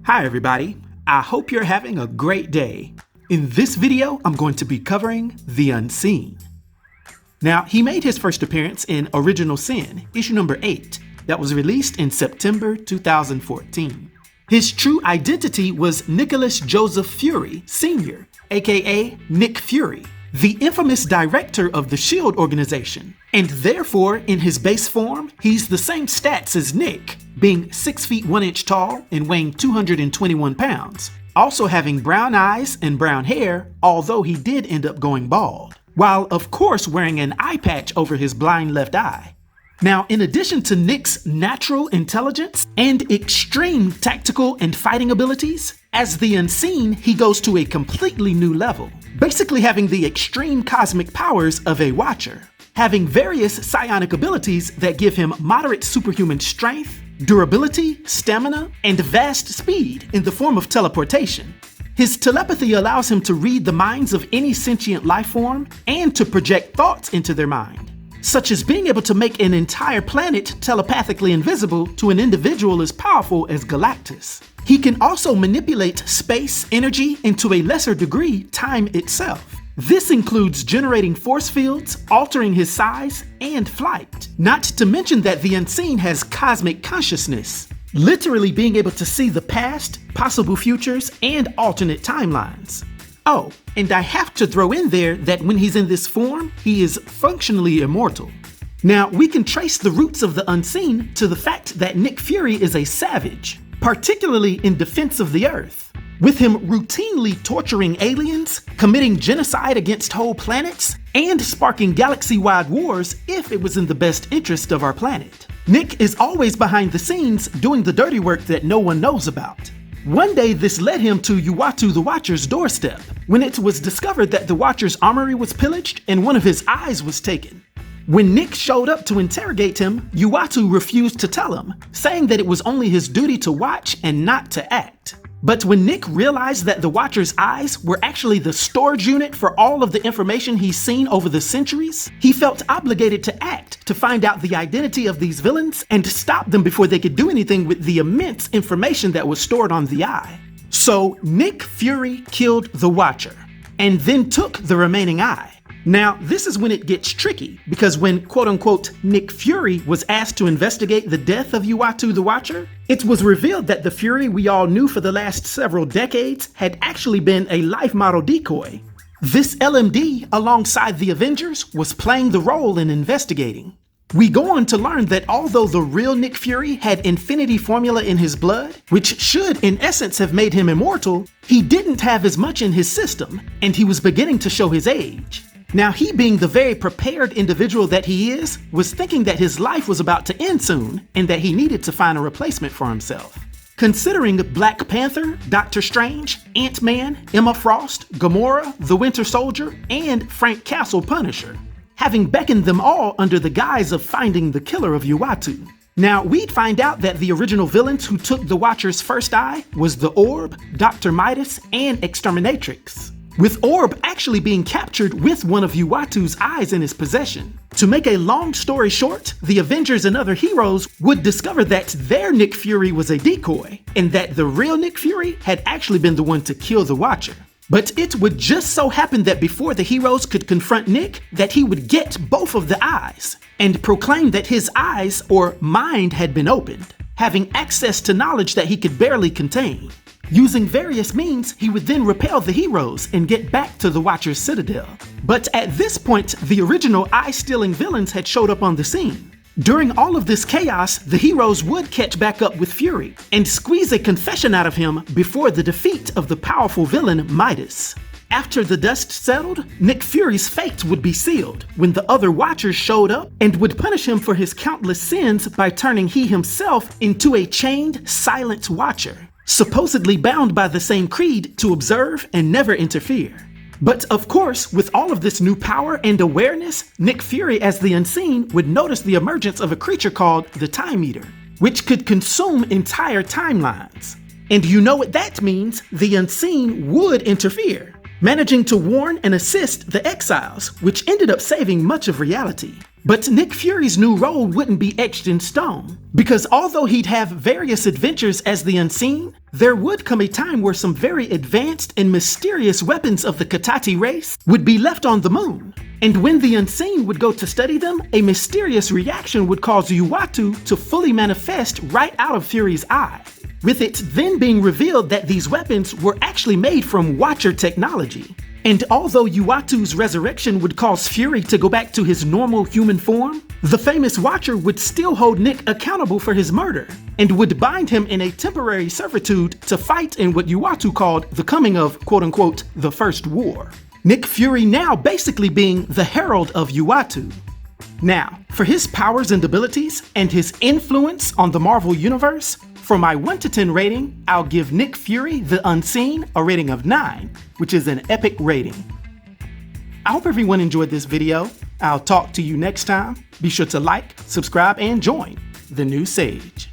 Hi everybody, I hope you're having a great day. In this video, I'm going to be covering The Unseen. Now, he made his first appearance in Original Sin, issue number 8, that was released in September 2014. His true identity was Nicholas Joseph Fury, Sr., aka Nick Fury, the infamous director of the S.H.I.E.L.D. organization, and therefore, in his base form, he's the same stats as Nick, being 6 feet 1 inch tall and weighing 221 pounds, also having brown eyes and brown hair, although he did end up going bald, while of course wearing an eye patch over his blind left eye. Now, in addition to Nick's natural intelligence and extreme tactical and fighting abilities, as the Unseen, he goes to a completely new level, basically having the extreme cosmic powers of a Watcher, having various psionic abilities that give him moderate superhuman strength, durability, stamina, and vast speed in the form of teleportation. His telepathy allows him to read the minds of any sentient life form and to project thoughts into their mind, such as being able to make an entire planet telepathically invisible to an individual as powerful as Galactus. He can also manipulate space, energy, and to a lesser degree, time itself. This includes generating force fields, altering his size, and flight. Not to mention that the Unseen has cosmic consciousness, literally being able to see the past, possible futures, and alternate timelines. Oh, and I have to throw in there that when he's in this form, he is functionally immortal. Now, we can trace the roots of the Unseen to the fact that Nick Fury is a savage, particularly in defense of the Earth, with him routinely torturing aliens, committing genocide against whole planets, and sparking galaxy-wide wars if it was in the best interest of our planet. Nick is always behind the scenes doing the dirty work that no one knows about. One day this led him to Uatu the Watcher's doorstep, when it was discovered that the Watcher's armory was pillaged and one of his eyes was taken. When Nick showed up to interrogate him, Uatu refused to tell him, saying that it was only his duty to watch and not to act. But when Nick realized that the Watcher's eyes were actually the storage unit for all of the information he's seen over the centuries, he felt obligated to act to find out the identity of these villains and to stop them before they could do anything with the immense information that was stored on the eye. So Nick Fury killed the Watcher, and then took the remaining eye. Now, this is when it gets tricky, because when quote-unquote Nick Fury was asked to investigate the death of Uatu the Watcher, it was revealed that the Fury we all knew for the last several decades had actually been a Life Model Decoy. This LMD, alongside the Avengers, was playing the role in investigating. We go on to learn that although the real Nick Fury had infinity formula in his blood, which should in essence have made him immortal, he didn't have as much in his system, and he was beginning to show his age. Now, he being the very prepared individual that he is, was thinking that his life was about to end soon and that he needed to find a replacement for himself. Considering Black Panther, Doctor Strange, Ant-Man, Emma Frost, Gamora, the Winter Soldier, and Frank Castle Punisher, having beckoned them all under the guise of finding the killer of Uatu. Now, we'd find out that the original villains who took the Watcher's first eye was the Orb, Dr. Midas, and Exterminatrix, with Orb actually being captured with one of Uatu's eyes in his possession. To make a long story short, the Avengers and other heroes would discover that their Nick Fury was a decoy, and that the real Nick Fury had actually been the one to kill the Watcher. But it would just so happen that before the heroes could confront Nick, that he would get both of the eyes, and proclaim that his eyes, or mind, had been opened, having access to knowledge that he could barely contain. Using various means, he would then repel the heroes and get back to the Watcher's citadel. But at this point, the original eye-stealing villains had showed up on the scene. During all of this chaos, the heroes would catch back up with Fury and squeeze a confession out of him before the defeat of the powerful villain Midas. After the dust settled, Nick Fury's fate would be sealed when the other Watchers showed up and would punish him for his countless sins by turning he himself into a chained, silent Watcher, supposedly bound by the same creed to observe and never interfere. But of course, with all of this new power and awareness, Nick Fury as the Unseen would notice the emergence of a creature called the Time-Eater, which could consume entire timelines. And you know what that means, the Unseen would interfere, managing to warn and assist the Exiles, which ended up saving much of reality. But Nick Fury's new role wouldn't be etched in stone, because although he'd have various adventures as the Unseen, there would come a time where some very advanced and mysterious weapons of the Katati race would be left on the moon. And when the Unseen would go to study them, a mysterious reaction would cause Uatu to fully manifest right out of Fury's eye, with it then being revealed that these weapons were actually made from Watcher technology. And although Uatu's resurrection would cause Fury to go back to his normal human form, the famous Watcher would still hold Nick accountable for his murder, and would bind him in a temporary servitude to fight in what Uatu called the coming of, quote-unquote, the First War. Nick Fury now basically being the herald of Uatu. Now, for his powers and abilities, and his influence on the Marvel Universe, for my 1 to 10 rating, I'll give Nick Fury, the Unseen, a rating of 9, which is an epic rating. I hope everyone enjoyed this video. I'll talk to you next time. Be sure to like, subscribe, and join the new Sage.